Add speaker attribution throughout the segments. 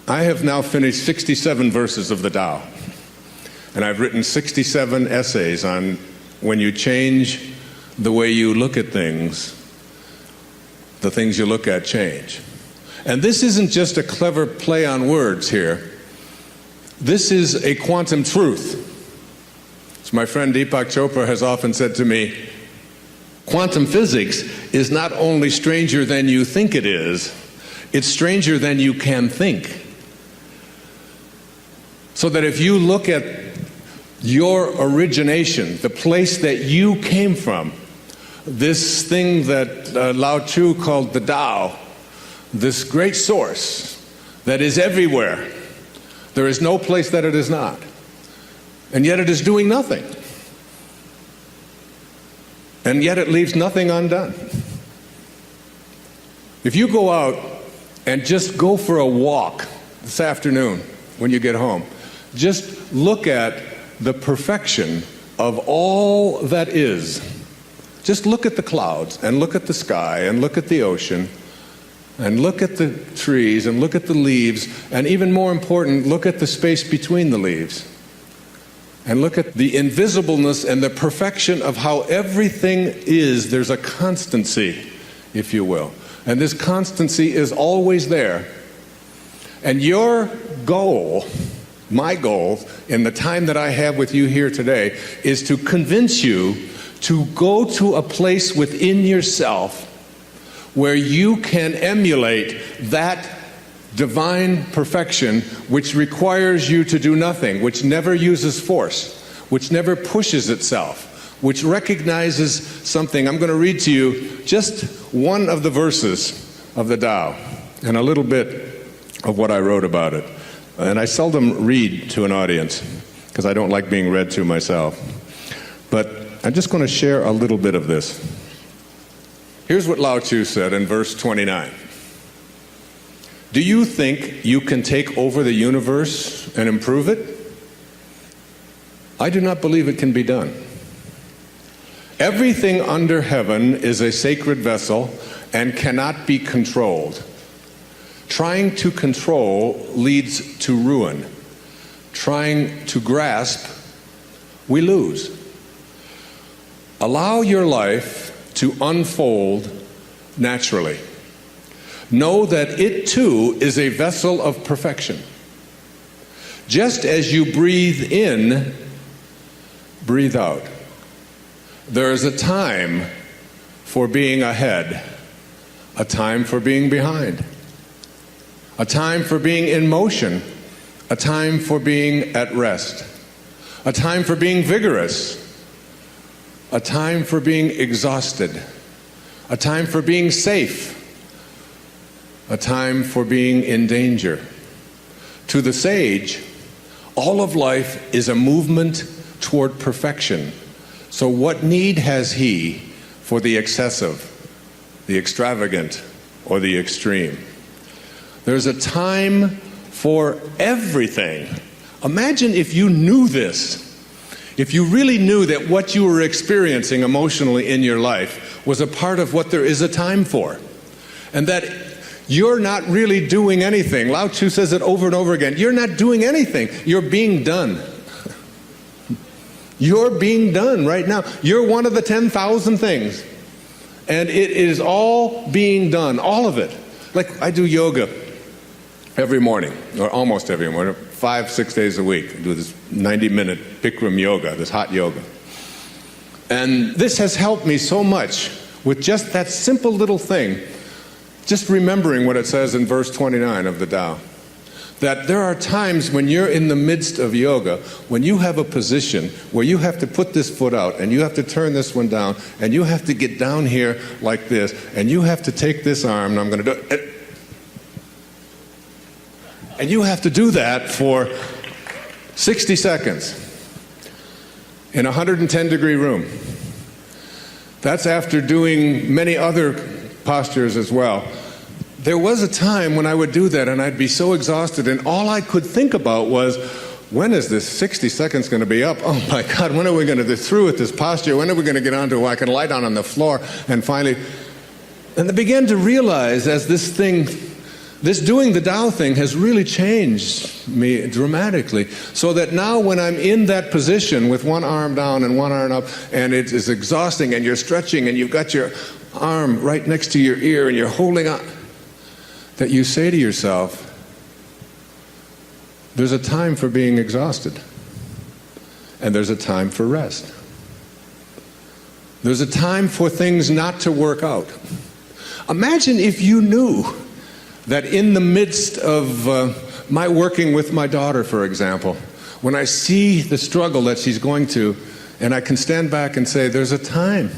Speaker 1: I have now finished 67 verses of the Tao, and I've written 67 essays on when you change the way you look at things, the things you look at change. And this isn't just a clever play on words here. This is a quantum truth. As my friend Deepak Chopra has often said to me, quantum physics is not only stranger than you think it is, it's stranger than you can think. So that if you look at your origination, the place that you came from, this thing that Lao Tzu called the Tao, this great source that is everywhere, there is no place that it is not. And yet it is doing nothing. And yet it leaves nothing undone. If you go out and just go for a walk this afternoon when you get home, just look at the perfection of all that is. Just look at the clouds and look at the sky and look at the ocean and look at the trees and look at the leaves, and even more important, look at the space between the leaves. And look at the invisibleness and the perfection of how everything is. There's a constancy, if you will. And this constancy is always there. And your goal, my goal, in the time that I have with you here today, is to convince you to go to a place within yourself where you can emulate that divine perfection which requires you to do nothing, which never uses force, which never pushes itself, which recognizes something. I'm going to read to you just one of the verses of the Tao and a little bit of what I wrote about it. And I seldom read to an audience because I don't like being read to myself. But I'm just going to share a little bit of this. Here's what Lao Tzu said in verse 29. Do you think you can take over the universe and improve it? I do not believe it can be done. Everything under heaven is a sacred vessel and cannot be controlled. Trying to control leads to ruin. Trying to grasp, we lose. Allow your life to unfold naturally. Know that it too is a vessel of perfection. Just as you breathe in, breathe out. There is a time for being ahead, a time for being behind, a time for being in motion, a time for being at rest, a time for being vigorous, a time for being exhausted, a time for being safe, a time for being in danger. To the sage, all of life is a movement toward perfection. So what need has he for the excessive, the extravagant, or the extreme? There's a time for everything. Imagine if you knew this. If you really knew that what you were experiencing emotionally in your life was a part of what there is a time for, and that you're not really doing anything. Lao Tzu says it over and over again. You're not doing anything. You're being done. You're being done right now. You're one of the 10,000 things. And it is all being done, all of it. Like I do yoga every morning, or almost every morning, 5-6 days a week. I do this 90-minute Bikram yoga, this hot yoga. And this has helped me so much with just that simple little thing, just remembering what it says in verse 29 of the Tao. That there are times when you're in the midst of yoga, when you have a position where you have to put this foot out, and you have to turn this one down, and you have to get down here like this, and you have to take this arm, and I'm going to do it. And you have to do that for 60 seconds in a 110-degree room. That's after doing many other postures as well. There was a time when I would do that and I'd be so exhausted, and all I could think about was, when is this 60 seconds going to be up? Oh my God, when are we going to get through with this posture? When are we going to get onto where I can lie down on the floor? And finally, and I began to realize as this thing, This doing the Tao thing has really changed me dramatically, so that now when I'm in that position with one arm down and one arm up, and it is exhausting, and you're stretching, and you've got your arm right next to your ear, and you're holding on, that you say to yourself, there's a time for being exhausted, and there's a time for rest. There's a time for things not to work out. Imagine if you knew that in the midst of my working with my daughter, for example, when I see the struggle that she's going to, and I can stand back and say, there's a time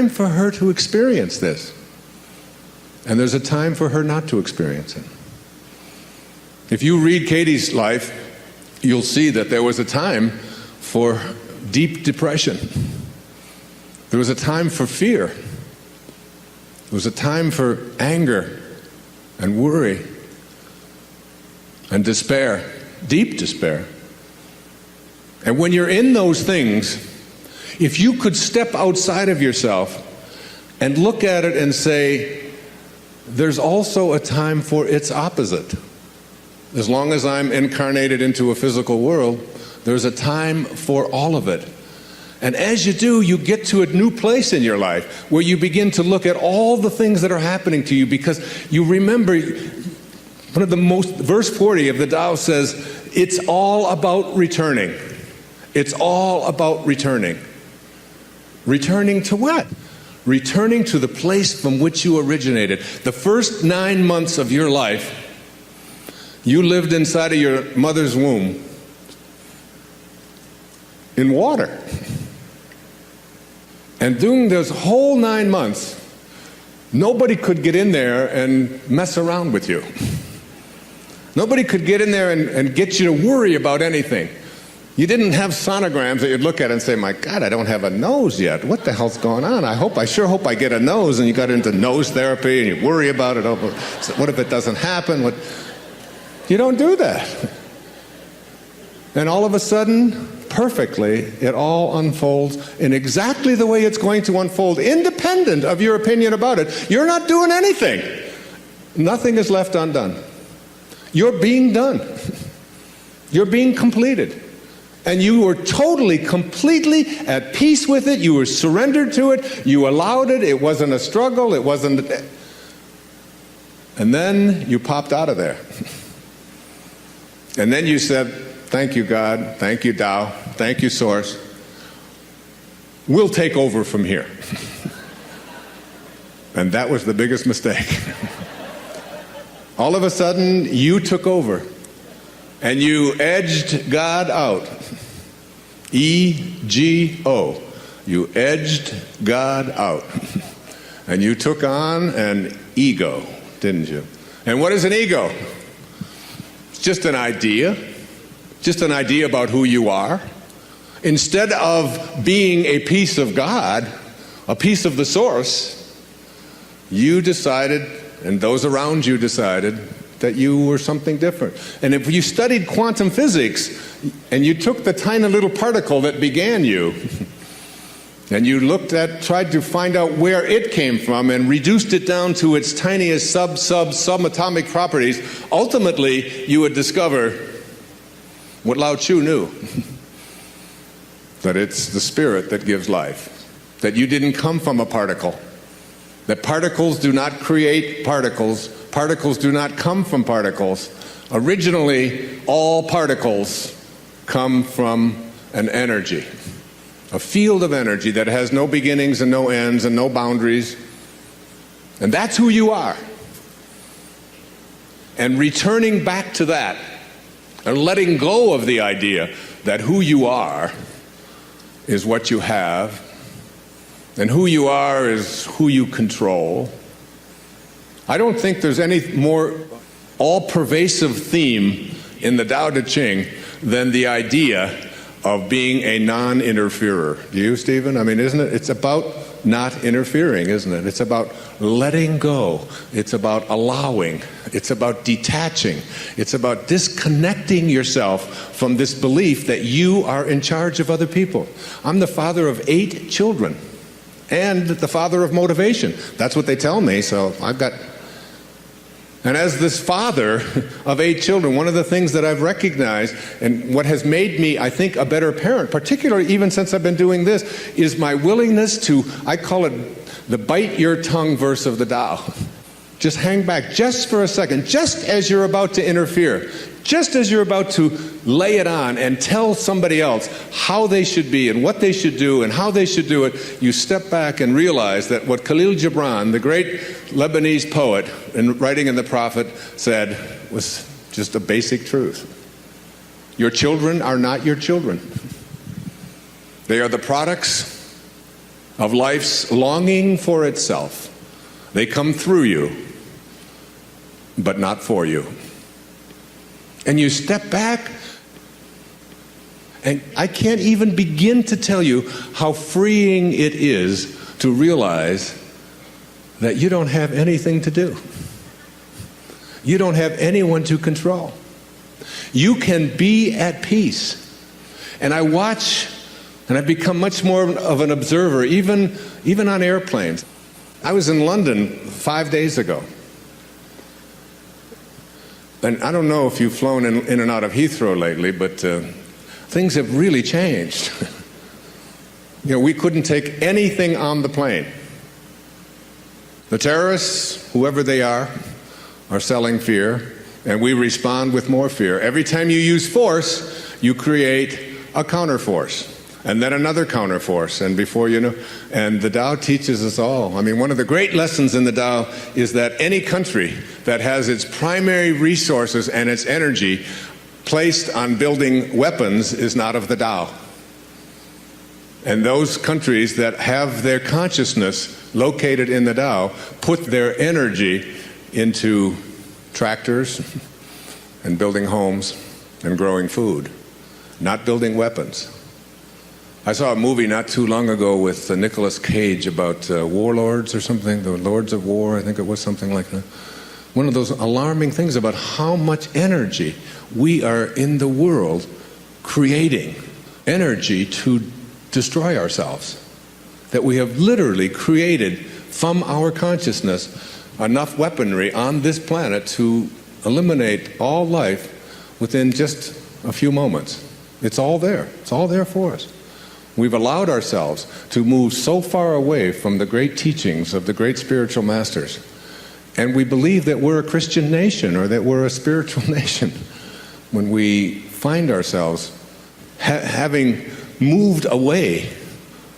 Speaker 1: for her to experience this, and there's a time for her not to experience it. If you read Katie's life, you'll see that there was a time for deep depression. There was a time for fear. There was a time for anger and worry and despair, deep despair. And when you're in those things, if you could step outside of yourself and look at it and say, there's also a time for its opposite. As long as I'm incarnated into a physical world, there's a time for all of it. And as you do, you get to a new place in your life where you begin to look at all the things that are happening to you, because you remember, verse 40 of the Tao says, it's all about returning. It's all about returning. Returning to what? Returning to the place from which you originated. The first 9 months of your life, you lived inside of your mother's womb in water. And during those whole 9 months, nobody could get in there and mess around with you. Nobody could get in there and get you to worry about anything. You didn't have sonograms that you'd look at and say, my God, I don't have a nose yet. What the hell's going on? I sure hope I get a nose. And you got into nose therapy and you worry about it. Oh, what if it doesn't happen? You don't do that. And all of a sudden, perfectly, it all unfolds in exactly the way it's going to unfold, independent of your opinion about it. You're not doing anything. Nothing is left undone. You're being done. You're being completed. And you were totally, completely at peace with it. You were surrendered to it. You allowed it. It wasn't a struggle. It wasn't. And then you popped out of there. And then you said, thank you, God. Thank you, Tao. Thank you, Source. We'll take over from here. And that was the biggest mistake. All of a sudden, you took over. And you edged God out. E-G-O. You edged God out. And you took on an ego, didn't you? And what is an ego? It's just an idea. Just an idea about who you are. Instead of being a piece of God, a piece of the Source, you decided, and those around you decided, that you were something different. And if you studied quantum physics, and you took the tiny little particle that began you, and you tried to find out where it came from, and reduced it down to its tiniest subatomic properties, ultimately you would discover what Lao Tzu knew, that it's the spirit that gives life, that you didn't come from a particle, that particles do not create particles, particles do not come from particles. Originally, all particles come from an energy, a field of energy that has no beginnings and no ends and no boundaries, and that's who you are. And returning back to that, and letting go of the idea that who you are is what you have, and who you are is who you control. I don't think there's any more all-pervasive theme in the Tao Te Ching than the idea of being a non-interferer. Do you, Stephen? I mean, isn't it? It's about not interfering, isn't it? It's about letting go. It's about allowing. It's about detaching. It's about disconnecting yourself from this belief that you are in charge of other people. I'm the father of 8 children and the father of motivation. That's what they tell me, so I've got And as this father of 8 children, one of the things that I've recognized and what has made me, I think, a better parent, particularly even since I've been doing this, is my willingness to, I call it the bite your tongue verse of the Tao. Just hang back just for a second, just as you're about to interfere, just as you're about to lay it on and tell somebody else how they should be and what they should do and how they should do it, you step back and realize that what Khalil Gibran, the great Lebanese poet, in writing in the Prophet, said was just a basic truth. Your children are not your children. They are the products of life's longing for itself. They come through you, but not for you. And you step back, and I can't even begin to tell you how freeing it is to realize that you don't have anything to do. You don't have anyone to control. You can be at peace. And I watch, and I've become much more of an observer, even on airplanes. I was in London 5 days ago. And I don't know if you've flown in and out of Heathrow lately, but things have really changed. We couldn't take anything on the plane. The terrorists, whoever they are selling fear, and we respond with more fear. Every time you use force, you create a counterforce, and then another counterforce, and before you know, and the Tao teaches us all. I mean, one of the great lessons in the Tao is that any country that has its primary resources and its energy placed on building weapons is not of the Tao. And those countries that have their consciousness located in the Tao put their energy into tractors and building homes and growing food, not building weapons. I saw a movie not too long ago with Nicolas Cage about warlords or something, the Lords of War, I think it was something like that. One of those alarming things about how much energy we are in the world creating, energy to destroy ourselves. That we have literally created from our consciousness enough weaponry on this planet to eliminate all life within just a few moments. It's all there. It's all there for us. We've allowed ourselves to move so far away from the great teachings of the great spiritual masters. And we believe that we're a Christian nation or that we're a spiritual nation when we find ourselves having moved away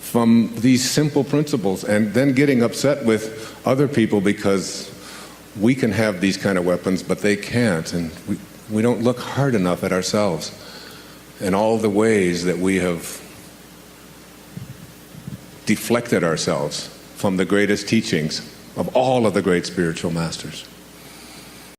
Speaker 1: from these simple principles and then getting upset with other people because we can have these kind of weapons, but they can't. And we don't look hard enough at ourselves and all the ways that we have deflected ourselves from the greatest teachings of all of the great spiritual masters.